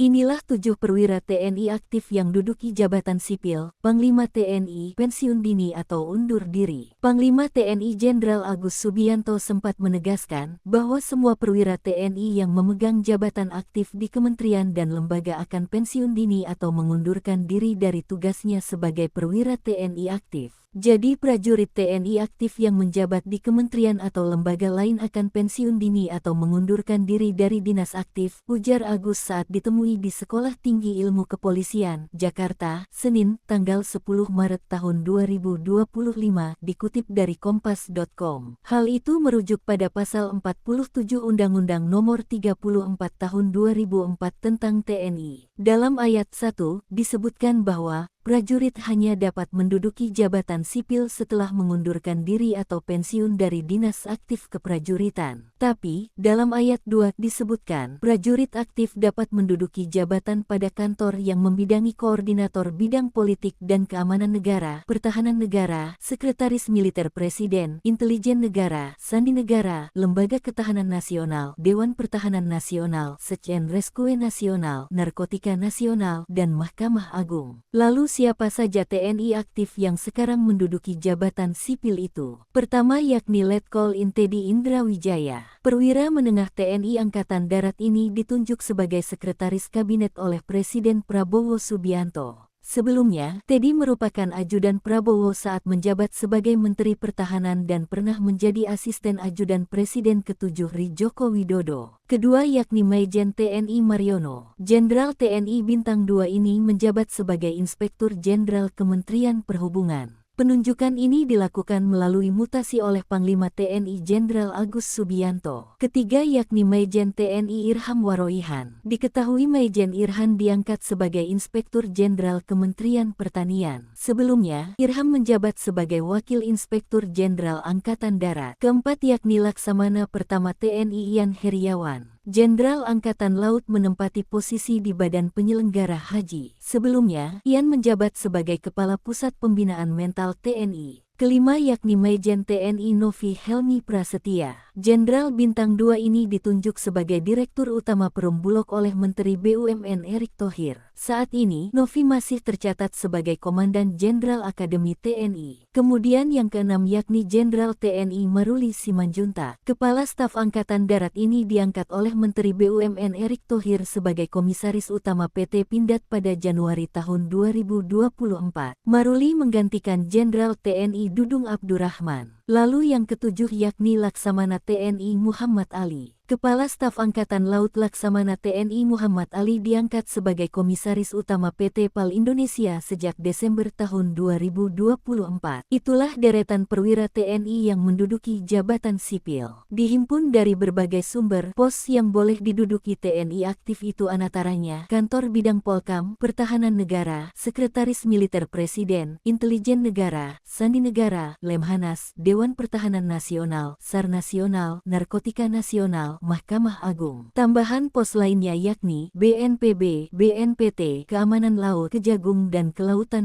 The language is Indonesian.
Inilah 7 perwira TNI aktif yang duduki jabatan sipil, Panglima TNI pensiun dini atau undur diri. Panglima TNI Jenderal Agus Subianto sempat menegaskan bahwa semua perwira TNI yang memegang jabatan aktif di kementerian dan lembaga akan pensiun dini atau mengundurkan diri dari tugasnya sebagai perwira TNI aktif. Jadi prajurit TNI aktif yang menjabat di kementerian atau lembaga lain akan pensiun dini atau mengundurkan diri dari dinas aktif, ujar Agus saat ditemui di Sekolah Tinggi Ilmu Kepolisian, Jakarta, Senin, tanggal 10 Maret tahun 2025, dikutip dari Kompas.com. Hal itu merujuk pada pasal 47 Undang-Undang Nomor 34 Tahun 2004 tentang TNI. Dalam ayat 1, disebutkan bahwa prajurit hanya dapat menduduki jabatan sipil setelah mengundurkan diri atau pensiun dari dinas aktif keprajuritan. Tapi, dalam ayat 2 disebutkan, prajurit aktif dapat menduduki jabatan pada kantor yang membidangi koordinator bidang politik dan keamanan negara, pertahanan negara, sekretaris militer presiden, intelijen negara, sandi negara, lembaga ketahanan nasional, Dewan Pertahanan Nasional, Sejen Rescue Nasional, Narkotika Nasional, dan Mahkamah Agung. Lalu siapa saja TNI aktif yang sekarang menduduki jabatan sipil itu? Pertama yakni Letkol Intedi Indra Wijaya. Perwira menengah TNI Angkatan Darat ini ditunjuk sebagai sekretaris kabinet oleh Presiden Prabowo Subianto. Sebelumnya, Teddy merupakan ajudan Prabowo saat menjabat sebagai Menteri Pertahanan dan pernah menjadi asisten ajudan Presiden ke-7 Joko Widodo. Kedua yakni Maijen TNI Mariono. Jenderal TNI Bintang 2 ini menjabat sebagai Inspektur Jenderal Kementerian Perhubungan. Penunjukan ini dilakukan melalui mutasi oleh Panglima TNI Jenderal Agus Subianto. Ketiga yakni Maijen TNI Irham Waroihan. Diketahui Maijen Irhan diangkat sebagai Inspektur Jenderal Kementerian Pertanian. Sebelumnya, Irham menjabat sebagai Wakil Inspektur Jenderal Angkatan Darat. Keempat yakni Laksamana Pertama TNI Ian Heriawan. Jenderal Angkatan Laut menempati posisi di Badan Penyelenggara Haji. Sebelumnya, Ian menjabat sebagai Kepala Pusat Pembinaan Mental TNI. Kelima yakni Maijen TNI Novi Helmi Prasetya. Jenderal Bintang 2 ini ditunjuk sebagai Direktur Utama Perumbulok oleh Menteri BUMN Erick Thohir. Saat ini, Novi masih tercatat sebagai Komandan Jenderal Akademi TNI. Kemudian yang keenam yakni Jenderal TNI Maruli Simanjuntak. Kepala Staf Angkatan Darat ini diangkat oleh Menteri BUMN Erick Thohir sebagai Komisaris Utama PT Pindad pada Januari tahun 2024. Maruli menggantikan Jenderal TNI Dudung Abdurrahman. Lalu yang ketujuh yakni Laksamana TNI Muhammad Ali. Kepala Staf Angkatan Laut Laksamana TNI Muhammad Ali diangkat sebagai Komisaris Utama PT PAL Indonesia sejak Desember tahun 2024. Itulah deretan perwira TNI yang menduduki jabatan sipil. Dihimpun dari berbagai sumber, pos yang boleh diduduki TNI aktif itu antaranya Kantor Bidang Polkam, Pertahanan Negara, Sekretaris Militer Presiden, Intelijen Negara, Sandi Negara, Lemhanas, Dewan Pertahanan Nasional, SAR Nasional, Narkotika Nasional, Mahkamah Agung. Tambahan pos lainnya yakni BNPB, BNPT, Keamanan Laut, Kejagung dan Kelautan,